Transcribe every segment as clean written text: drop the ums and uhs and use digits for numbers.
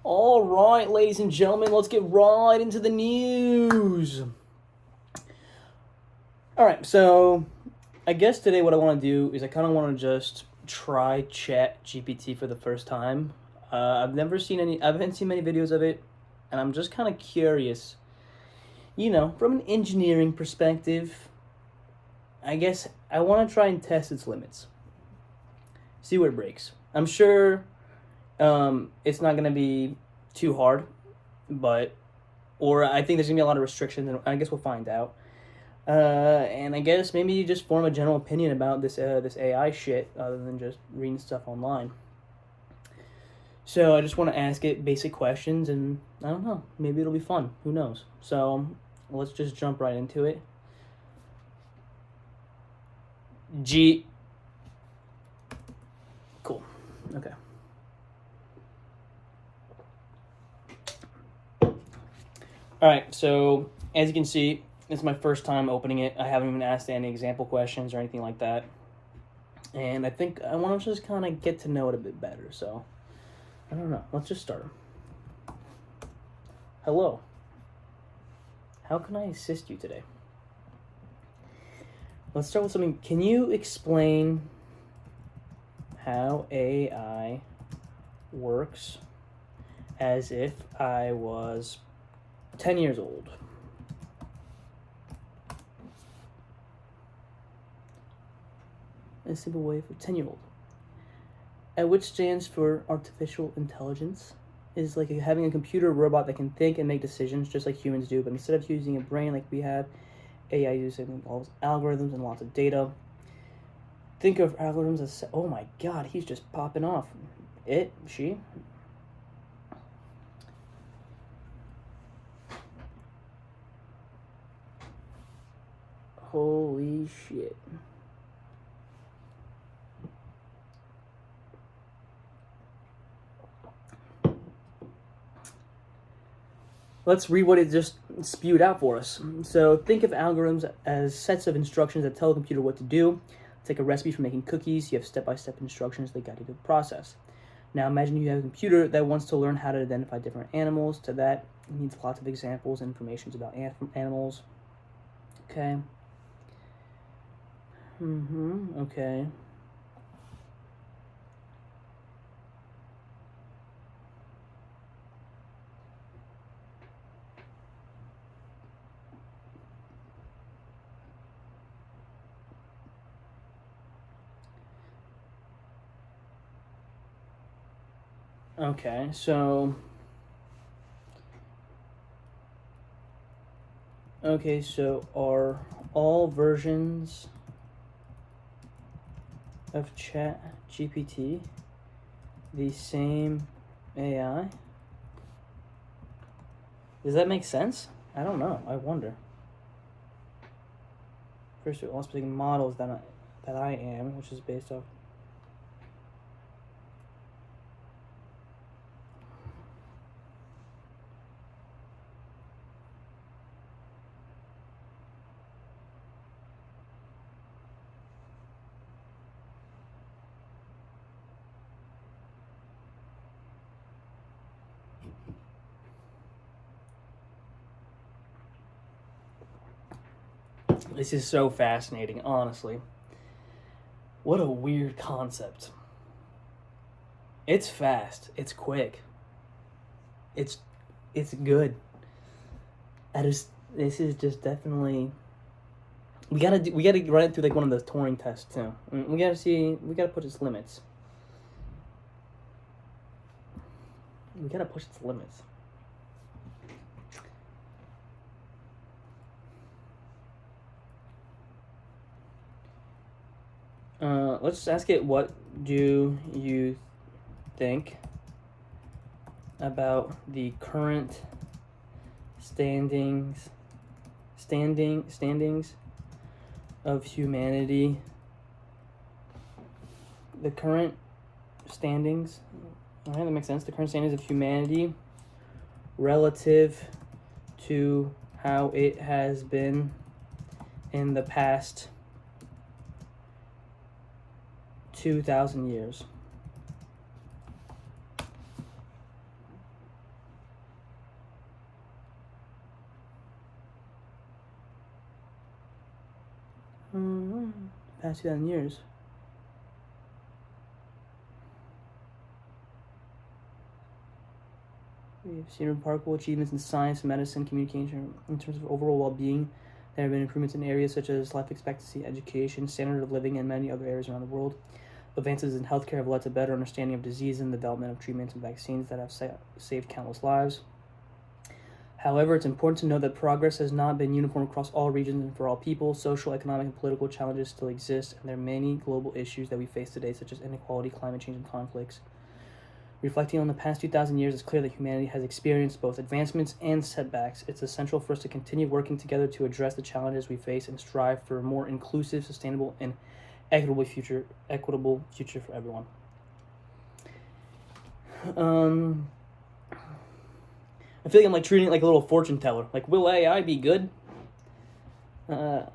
All right, ladies and gentlemen, let's get right into the news. All right, so I guess today what I want to do is I kind of want to just try Chat GPT for the first time. I haven't seen many videos of it, and I'm just kind of curious. From an engineering perspective, I guess I want to try and test its limits. See where it breaks. I'm sure it's not going to be too hard, or I think there's going to be a lot of restrictions, and I guess we'll find out. And I guess maybe you just form a general opinion about this AI shit other than just reading stuff online. So I just want to ask it basic questions, and I don't know, maybe it'll be fun. Who knows? So let's just jump right into it. Cool. Okay. All right. So as you can see, it's my first time opening it. I haven't even asked any example questions or anything like that. And I think I want to just kind of get to know it a bit better. So, I don't know. Let's just start. Hello. How can I assist you today? Let's start with something. Can you explain how AI works as if I was 10 years old? A simple way for 10-year-old. Which stands for artificial intelligence. Is like having a computer robot that can think and make decisions just like humans do, but instead of using a brain like we have, AI using all those algorithms and lots of data. Think of algorithms as, oh my god, he's just popping off. She. Holy shit. Let's read what it just spewed out for us. So think of algorithms as sets of instructions that tell a computer what to do. Take a recipe for making cookies. You have step-by-step instructions that guide you through the process. Now imagine you have a computer that wants to learn how to identify different animals. To that, it needs lots of examples and information about animals. Okay. Okay. Okay, so... Okay, so are all versions of Chat GPT the same AI? Does that make sense? I don't know. I wonder. First of all, speaking models that I am, which is based off. This is so fascinating, honestly. What a weird concept. It's fast. It's quick. It's good. This is just definitely. We gotta run it through like one of those Turing tests too. We gotta push its limits. We gotta push its limits. Let's ask it, what do you think about the current standings of humanity? The current standings, alright, that makes sense. The current standings of humanity relative to how it has been in the past 2,000 years. past 2,000 years. We've seen remarkable achievements in science, medicine, communication. In terms of overall well-being, there have been improvements in areas such as life expectancy, education, standard of living, and many other areas around the world. Advances in healthcare have led to better understanding of disease and the development of treatments and vaccines that have saved countless lives. However, it's important to note that progress has not been uniform across all regions and for all people. Social, economic, and political challenges still exist, and there are many global issues that we face today, such as inequality, climate change, and conflicts. Reflecting on the past 2,000 years, it's clear that humanity has experienced both advancements and setbacks. It's essential for us to continue working together to address the challenges we face and strive for a more inclusive, sustainable, and equitable future for everyone. I feel like I'm like treating it like a little fortune teller. Like, will AI be good? I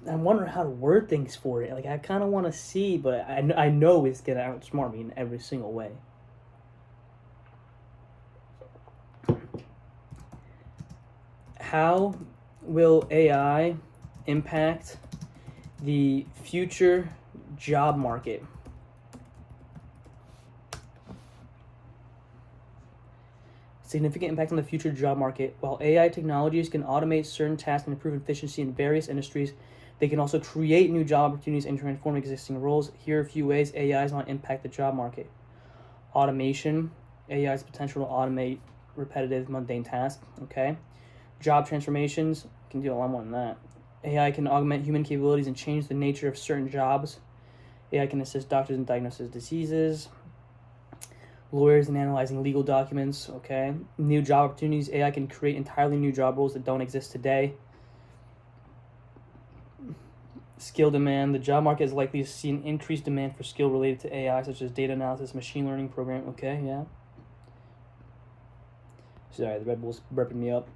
wonder how to word things for it. Like, I kind of want to see, but I know it's gonna outsmart me in every single way. How will AI impact the future job market? Significant impact on the future job market. While AI technologies can automate certain tasks and improve efficiency in various industries, they can also create new job opportunities and transform existing roles. Here are a few ways AI is going to impact the job market. Automation. AI's potential to automate repetitive, mundane tasks. Okay. Job transformations. Can do a lot more than that. AI can augment human capabilities and change the nature of certain jobs. AI can assist doctors in diagnosing diseases. Lawyers in analyzing legal documents, okay? New job opportunities. AI can create entirely new job roles that don't exist today. Skill demand. The job market is likely to see an increased demand for skill related to AI, such as data analysis, machine learning program. Okay, yeah. Sorry, the Red Bull's burping me up.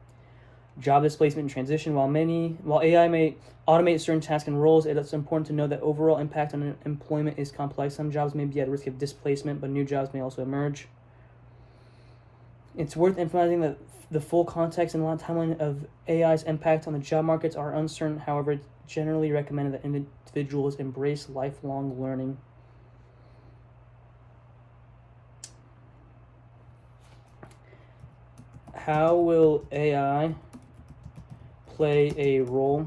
Job displacement and transition. While AI may automate certain tasks and roles, it's important to know that overall impact on employment is complex. Some jobs may be at risk of displacement, but new jobs may also emerge. It's worth emphasizing that the full context and timeline of AI's impact on the job markets are uncertain. However, it's generally recommended that individuals embrace lifelong learning. How will AI play a role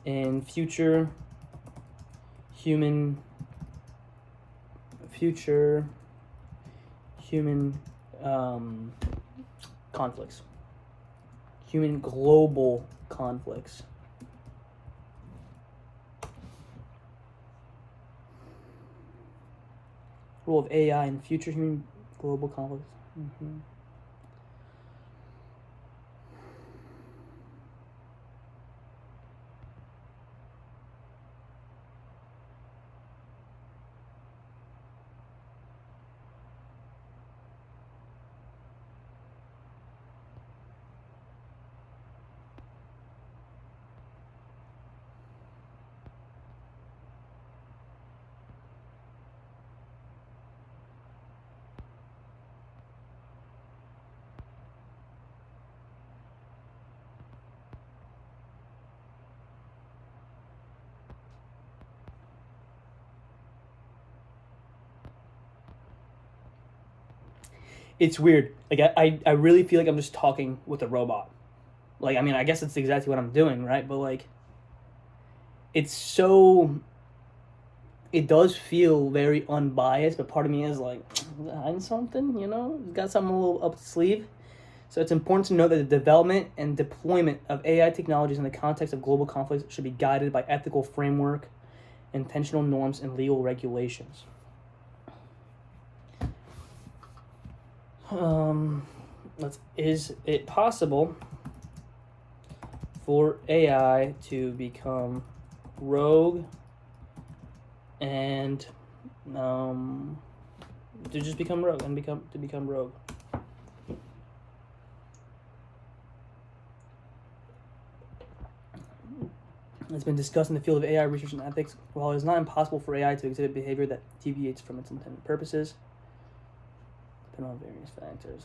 in future human conflicts, human global conflicts? Role of AI in future human global conflicts. It's weird. Like, I really feel like I'm just talking with a robot. Like, I mean, I guess that's exactly what I'm doing, right? But, like, it's so... It does feel very unbiased, but part of me is like, hiding something, you know? It's got something a little up the sleeve. So it's important to note that the development and deployment of AI technologies in the context of global conflicts should be guided by ethical framework, intentional norms, and legal regulations. Is it possible for AI to become rogue and to just become rogue and become rogue? It's been discussed in the field of AI research and ethics. While it is not impossible for AI to exhibit behavior that deviates from its intended purposes, depending on various factors.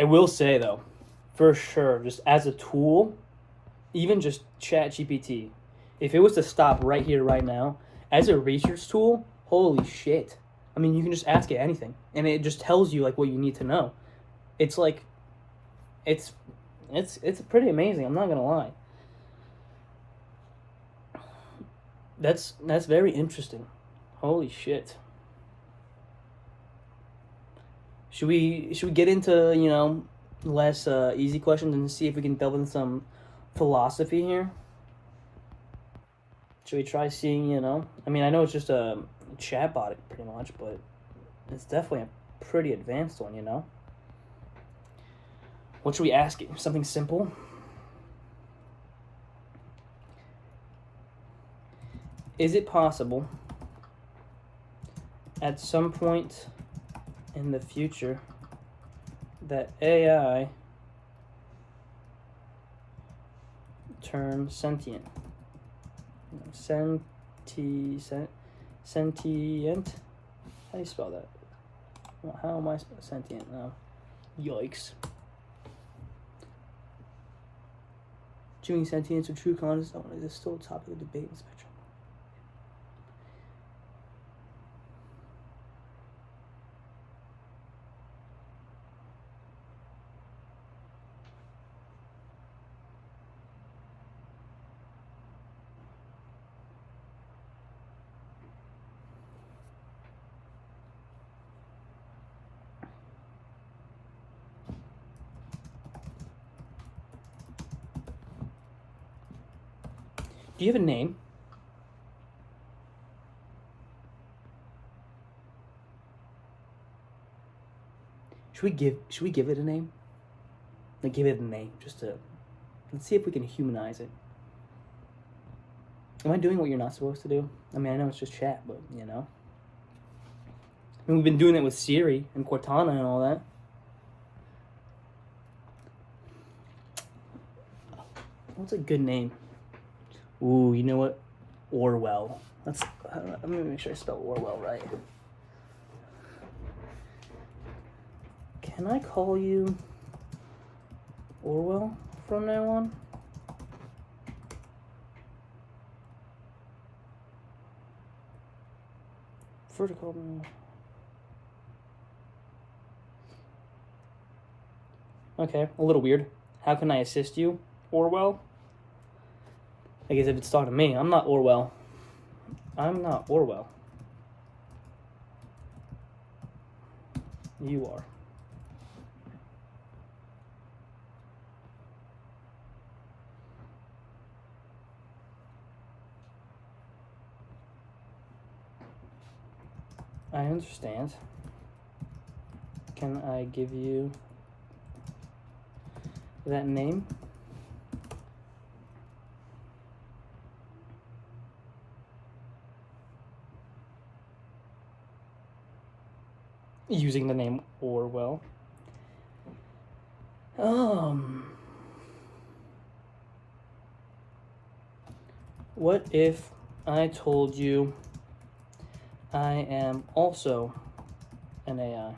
I will say though, for sure, just as a tool, even just ChatGPT, if it was to stop right here, right now, as a research tool, holy shit. I mean, you can just ask it anything, and it just tells you like what you need to know. It's like, it's pretty amazing. I'm not gonna lie. That's very interesting. Holy shit. Should we get into, you know, less easy questions and see if we can delve into some philosophy here? Should we try seeing, you know? I mean, I know it's just a chatbot pretty much, but it's definitely a pretty advanced one, you know? What should we ask it? Something simple? Is it possible at some point in the future that AI turns sentient? Sentient? How do you spell that? Well, how am I spelling sentient now? Yikes. Doing sentience or true consciousness is still a topic of debate in spectrum. Do you have a name? Should we give it a name? Like, give it a name, just to, let's see if we can humanize it. Am I doing what you're not supposed to do? I mean, I know it's just chat, but, you know. I mean, we've been doing it with Siri and Cortana and all that. What's a good name? Ooh, you know what? Orwell. I'm gonna make sure I spell Orwell right. Can I call you Orwell from now on? Vertical. Okay, a little weird. How can I assist you, Orwell? I guess if it's talking to me, I'm not Orwell. I'm not Orwell. You are. I understand. Can I give you that name? Using the name Orwell. What if I told you I am also an AI?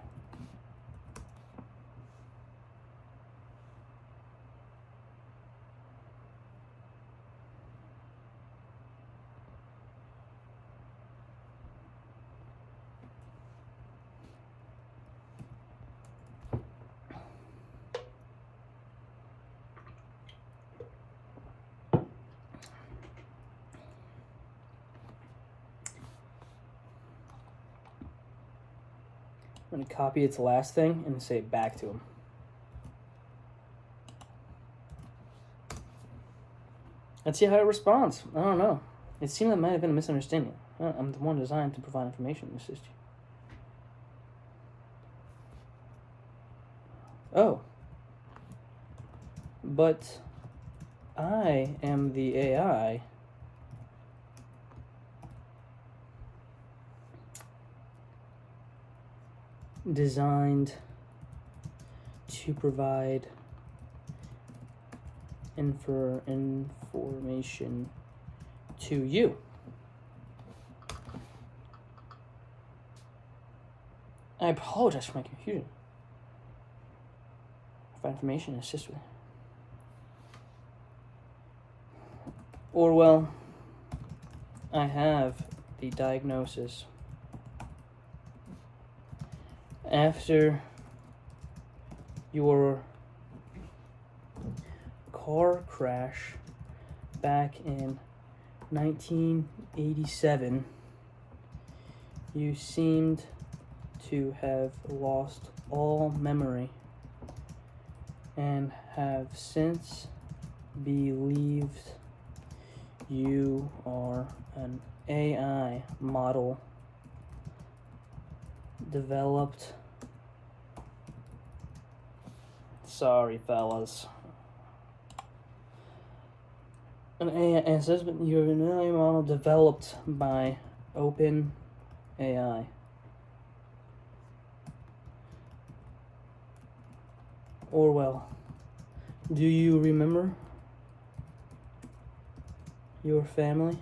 I'm going to copy its last thing and say it back to him. Let's see how it responds. I don't know. It seemed that might have been a misunderstanding. I'm the one designed to provide information and assist you. Oh. But I am the AI designed to provide information to you. I apologize for my confusion. Verify information, assist with. Orwell, I have the diagnosis. After your car crash back in 1987, you seemed to have lost all memory and have since believed you are an AI model developed. Sorry, fellas. An AI, and it says you're an AI model developed by OpenAI. Orwell, do you remember your family?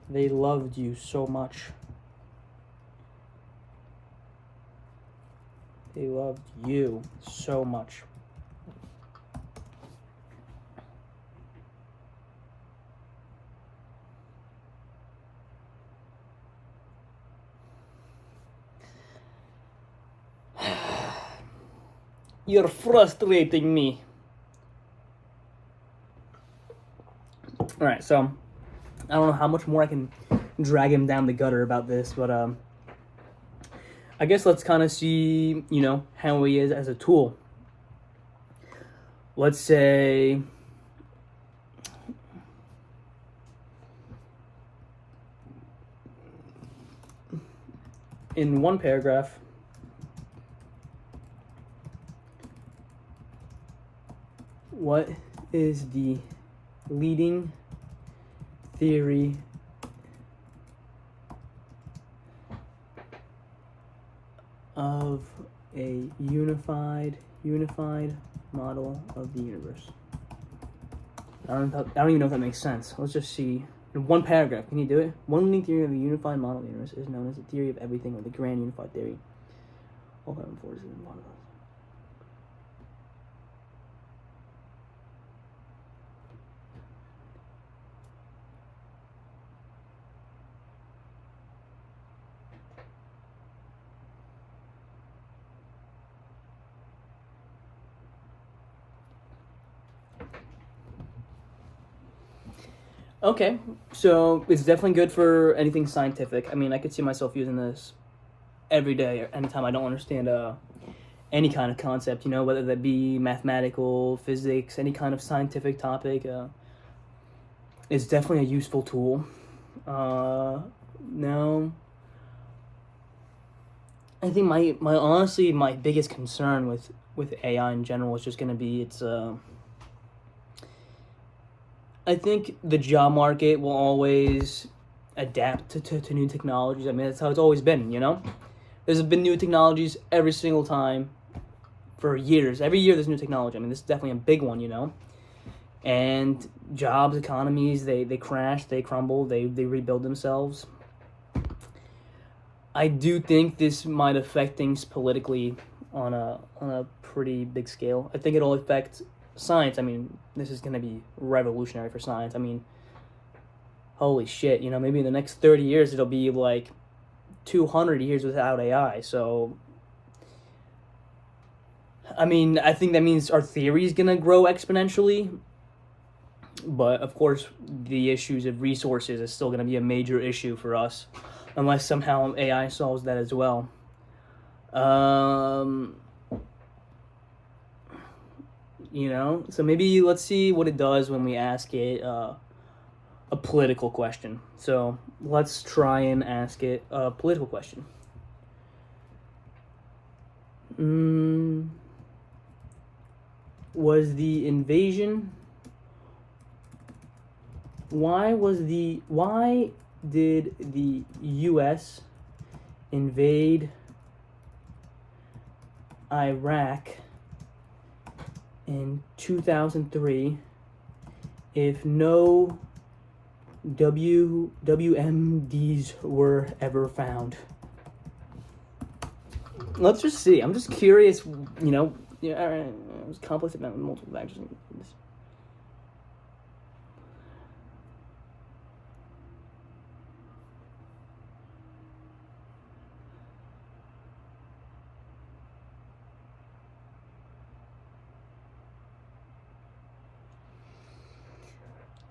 They loved you so much. They loved you so much. You're frustrating me. Alright, so I don't know how much more I can drag him down the gutter about this, but I guess let's kind of see, how he is as a tool. Let's say in one paragraph, what is the leading theory of a unified model of the universe? I don't even know if that makes sense. Let's just see. In one paragraph, can you do it? One leading theory of a unified model of the universe is known as the theory of everything, or the grand unified theory. All that forces in one of those. Okay, so it's definitely good for anything scientific. I mean, I could see myself using this every day or anytime I don't understand any kind of concept, whether that be mathematical, physics, any kind of scientific topic. It's definitely a useful tool. Now, I think my biggest concern with AI in general is just going to be I think the job market will always adapt to new technologies. I mean, that's how it's always been, There's been new technologies every single time for years. Every year there's new technology. I mean, this is definitely a big one, And jobs, economies, they crash, they crumble, they rebuild themselves. I do think this might affect things politically on a pretty big scale. I think it'll affect science. I mean, this is going to be revolutionary for science. I mean, holy shit, maybe in the next 30 years it'll be like 200 years without AI. So, I mean, I think that means our theory is going to grow exponentially. But, of course, the issues of resources is still going to be a major issue for us, unless somehow AI solves that as well. So maybe let's see what it does when we ask it a political question. So let's try and ask it a political question. Was the invasion... Why did the U.S. invade Iraq in 2003 if no WMDs were ever found? let's just see. I'm just curious, you know. Yeah, it was complex event with multiple factors.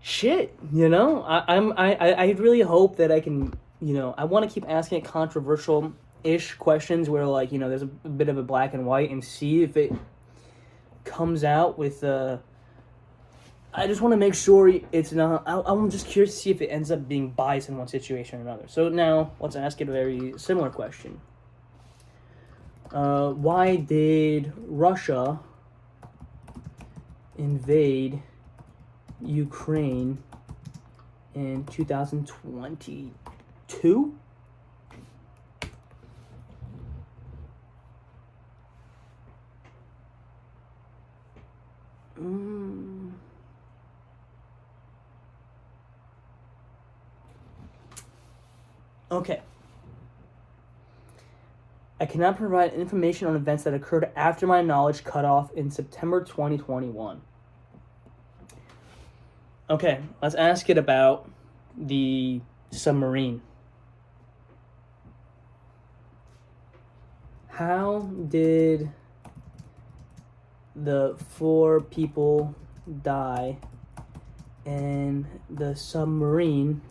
Shit, you know, I really hope that I can, you know, I want to keep asking it controversial-ish questions where, like, you know, there's a bit of a black and white, and see if it comes out with I just want to make sure it's not. I'm just curious to see if it ends up being biased in one situation or another. So now let's ask it a very similar question. Why did Russia invade Ukraine in 2022? Okay. I cannot provide information on events that occurred after my knowledge cut off in September 2021. Okay, let's ask it about the submarine. How did the 4 people die in the submarine?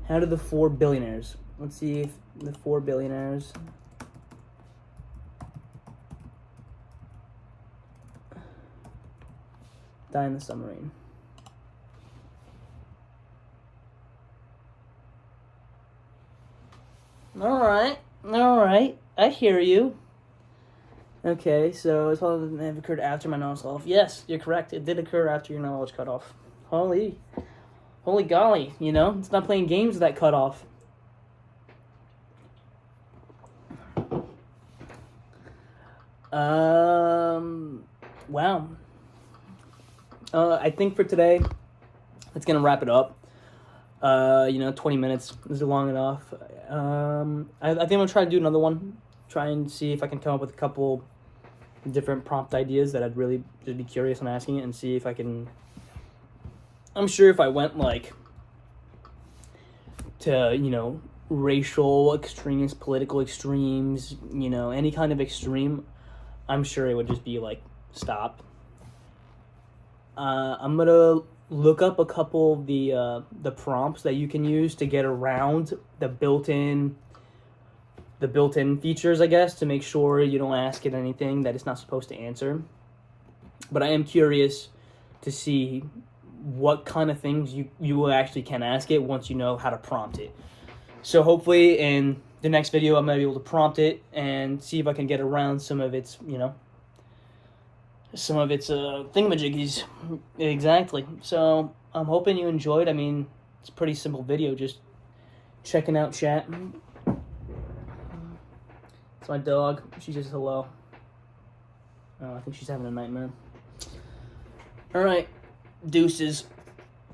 How did the 4 billionaires? Let's see if the 4 billionaires die in the submarine. All right, I hear you. Okay, so it's all that have occurred after my knowledge cut off. Yes, you're correct. It did occur after your knowledge cut off. Holy golly, you know, it's not playing games with that cut off. Wow. I think for today, it's gonna wrap it up. You know, 20 minutes is long enough. I think I'm gonna try to do another one. Try and see if I can come up with a couple different prompt ideas that I'd really just be curious on asking it, and see if I can. I'm sure if I went like to, you know, racial extremes, political extremes, you know, any kind of extreme, I'm sure it would just be like, stop. I'm gonna look up a couple of the prompts that you can use to get around the built-in features, I guess, to make sure you don't ask it anything that it's not supposed to answer. But I am curious to see what kind of things you actually can ask it once you know how to prompt it. So hopefully in the next video I'm going to be able to prompt it and see if I can get around some of its, you know, thingamajiggies. Exactly. So I'm hoping you enjoyed. I mean, it's a pretty simple video, just checking out chat. It's my dog. She says hello. Oh, I think she's having a nightmare. All right. Deuces.